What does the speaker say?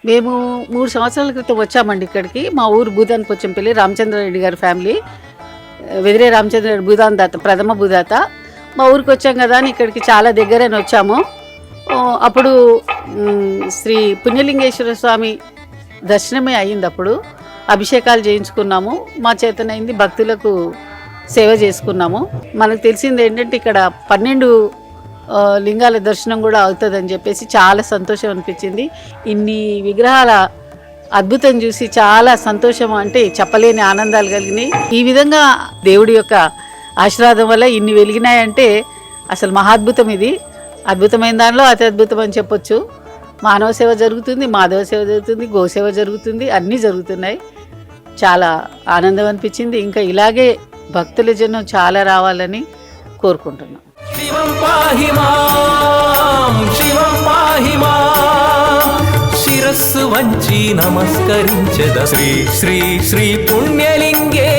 మేము 3 సంవత్సరాల క్రితం వచ్చామండి ఇక్కడికి. మా ఊరు భూదాన్ పొచ్చంపల్లి. రామచంద్రారెడ్డి గారి ఫ్యామిలీ, వెదిరే రామచంద్రారెడ్డి భూదాన్ దాత, ప్రథమ భూదాత. మా ఊరికి వచ్చాం కదా అని ఇక్కడికి చాలా దగ్గరని వచ్చాము. అప్పుడు శ్రీ పుణ్యలింగేశ్వర స్వామి దర్శనమే అయ్యింది. అప్పుడు అభిషేకాలు చేయించుకున్నాము. మా చేతనైంది భక్తులకు సేవ చేసుకున్నాము. మనకు తెలిసింది ఏంటంటే ఇక్కడ 12 లింగాల దర్శనం కూడా అవుతుందని చెప్పేసి చాలా సంతోషం అనిపించింది. ఇన్ని విగ్రహాల అద్భుతం చూసి చాలా సంతోషం, అంటే చెప్పలేని ఆనందాలు కలిగినాయి. ఈ విధంగా దేవుడి యొక్క ఆశీర్వాదం వల్ల ఇన్ని వెలిగినాయంటే అసలు మహాద్భుతం. ఇది అద్భుతమైన దానిలో అతి అద్భుతం అని చెప్పొచ్చు. మానవ సేవ జరుగుతుంది, మాధవ సేవ జరుగుతుంది, గోసేవ జరుగుతుంది, అన్నీ జరుగుతున్నాయి. చాలా ఆనందం అనిపించింది. ఇంకా ఇలాగే భక్తుల జనం చాలా రావాలని కోరుకుంటున్నాం. శివం పాహి మాం, శివం పాహి మాం, శిరస్సు వంచి నమస్కరించద శ్రీ శ్రీ శ్రీ పుణ్యలింగే